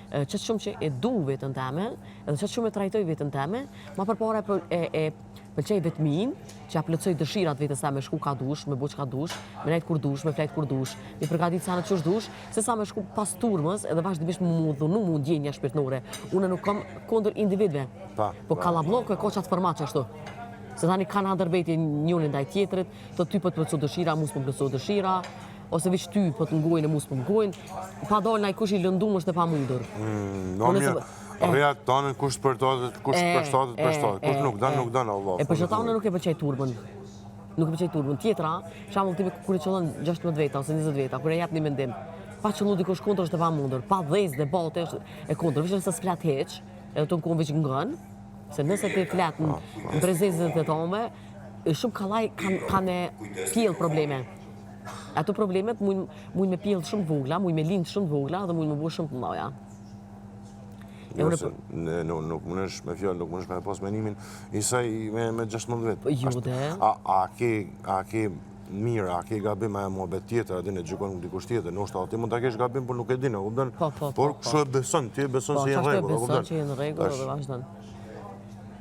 Qëtë shumë që e du vetën teme, edhe qëtë shumë e trajtoj vetën teme, ma përpara e pëlqej vetëmin, që ja plotësoj dëshirat vetës teme, me shku ka dush, me bo që ka dush, me nejtë kur dush, me flejtë kur dush, me përgatit sa në qësh dush, se sa me shku pas turmës, edhe vazhdimisht mu dhunu mu ndjenja shpirtnore. Une nuk kam kondër individve, po kallabloku e ko qatë format që ashtu. Se tani kanë ndërbejtje njënin ndaj tjetrit, të ty po të plotëso dëshira, mus po plotëso dëshira, ose veç ty po të ngojnë e mus po ngojnë, pa dalë naj kush i lëndum është e pa mundur. Rejat tanën kush për shtatët, kush nuk danë, Allah. E për që ta unë nuk e pëlqej turmën. Nuk e pëlqej turmën. Tjetra, shamull ti kur e qëllon 16 veta ose 20 veta, kur e jap një mendim, pa qëllu dikush kundër është e pa mundur, pa dhezë, debate është e kundër, veç nëse s'flet heq, edhe të në kohë veç ngën, se nëse ti flet në prezencën e tonëve, shumë kallaj kanë pjellë probleme. Ato problemet mujnë me pjellë shumë vogla, mujnë me lindë shumë vogla dhe mujnë me bu shumë të mëdha. Nuk mënesh me fjallë, nuk mënesh me pas menimin isaj me 16 vetë. Jude. A ke mirë, a ke gabim, a e muhabet tjetër, a din e gjykon në dikush tjetër, në ushtë ti mund të kesh gabim, por nuk e din, por kështu e beson, ti e beson si e rregull. Po, beson që e në rregull dhe vazhdon.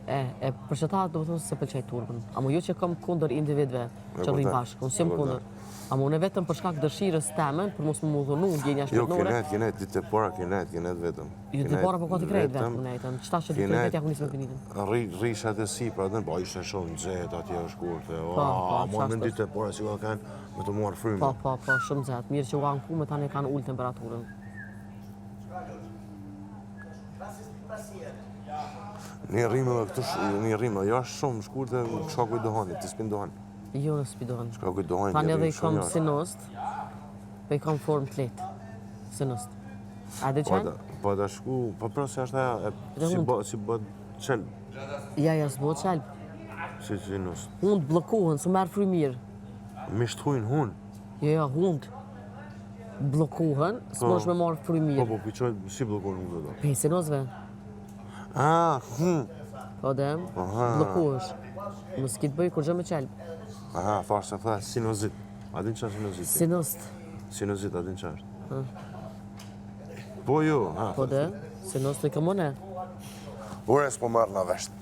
Për që ta do të thonë se pëlqej turpën, amo jo që kam kundër individve që rrim bashkë, unë s'jam kundër. Amo unë vetëm për shkak dëshirës temen, për mos më dhunu ndjenja shpirtnore. Jo, kenet, ditë e para kenet vetëm. Ditë e para po ka të krejt vetëm, nejtën. Qëta që ditë e vetja ku nisë me kënitën? Rishat e si, pra dhe, po ishte shumë nxehtë atje është kurte. Mo në ditë e para si ka kanë me të marë frymë. Po, shumë nxehtë. Mirë që u kanë ku me tani kanë ullë temperaturën. Një rrimë, jo është shumë shkurte, shka kuj dohani, ti s'pin dohani. Jo në spidohen. Shka kuj dohani, Tani edhe i kam sinost, po i kam formë të letë. Sinost. A dhe qenë? Po da shku, po pra se është aja, si bët qelbë. Ja, s'bët qelbë. Si sinost. Hundë blokohen, së merë frimirë. Misht hujnë hundë? Ja, hundë. Blokohen, së mësh me marë frimirë. Po, pëjqoj, si blokohen hundë do? Pe, sinostve. Po dem, blokohesh. Më s'ki të bëj kur gjë me qelbë. Aha, farë se thaj, sinozit. A din qa sinozit? Sinost. Sinozit, a din qa është? Po jo, ha. Po de, sinost të këmone. Ure s'po marrë në veshtë.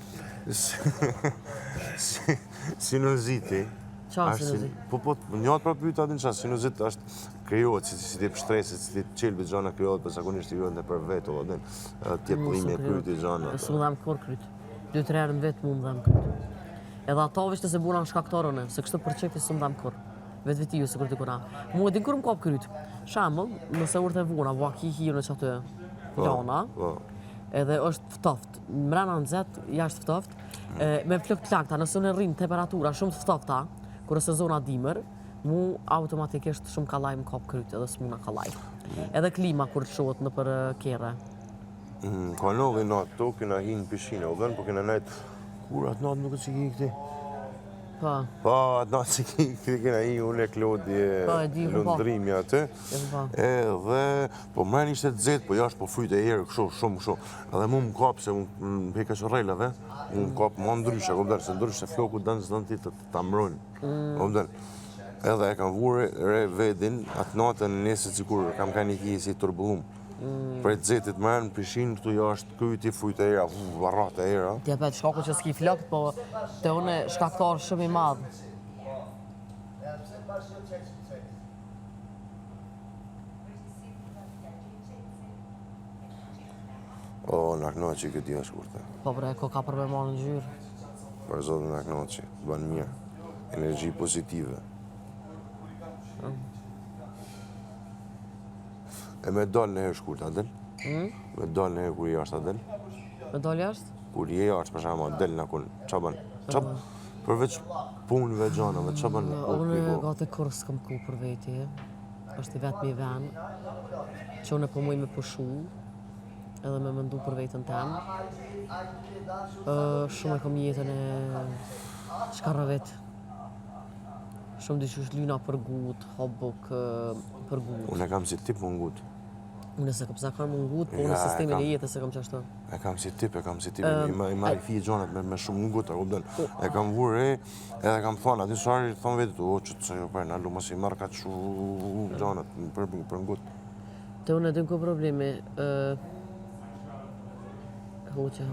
Sinoziti. Qa sinozit? Po, njëtë pra pyta din qa, sinozit është krijohet, si ti pështresit, si ti qelbit gjana krijohet, për zakonisht i vjojnë dhe për vetë, o din, tjeplimi e kryti gjana. Së më dhamë kër kryt. 2-3 herë në vetë mu më dhamë kryt. Edhe ato vishte se buna në shkaktorone, se kështë përqekti së më dhamë kër. Vetë vetiju se kërë të kura. Mu e din kërë më kapë kryt. Shamëll, nëse urte vuna, vua ki hirë në që atë lana, edhe është ftoft. Mrena në zetë, jashtë ftoft. Me flëk të lakta, nëse në rrinë temperatura shumë të ftofta, kërë sezona dimër, mu automatikisht shumë kalaj më kapë kryt, edhe së muna kalaj. Edhe klima kërë të shohet në për kere. Ka në dhe natë to, këna hi në pishinë, o dhenë, po këna najtë, kur atë natë nuk e që ki këti? Pa, atë natë që ki këti, këna hi unë e Klodje lëndrimi atë. Edhe, po mërën ishte të zetë, po jashtë po fryte e erë, kësho, shumë, edhe mu më kapë, se më peka që rejlave, mu më kapë ma ndryshe, se ndryshe floku dënë zë dënë ti të amrojnë. Edhe e kam vure re vedin, atë natën nesët sikur kam ka një kje si turbullum. Prej të zetit mërën, pishinë këtu jashtë kujti, fujtë e era, varrat e era. Tja për shkaku që s'ki flokët, po të une shkaktar shumë i madhë. O, në aknoqi këtë jashtë kurte. Po bre, ko ka për me marë në gjyrë. Për zotë në aknoqi, të banë mirë. Energji pozitive. E me dalë në herë shkurt, a del? Me dalë në herë kur i ashtë, a del? Me dalë jashtë? Kur i ashtë, për shama, del në kun, qa banë? Përveç punëve gjanëve, qa banë? Unë gati kur s'kam ku për veti, është i vetë mi venë, që unë e po muj me pushu, edhe me mëndu për vetën temë. Shumë e kom jetën e shkarravet. Shumë dishush lyna për gut, hobuk për gut. Unë e kam si tip më ngut. Unë se kam zakon më ngut, po unë sistemin e jetës e kam qashtu. E kam si tip, i marri fije gjonat me shumë ngut, e kam vure, edhe kam thonë, ati shari thonë vetit, o që të jo për në allu, mos i marrë ka që gjonat për ngut. Të unë e din ku problemi, hoqja?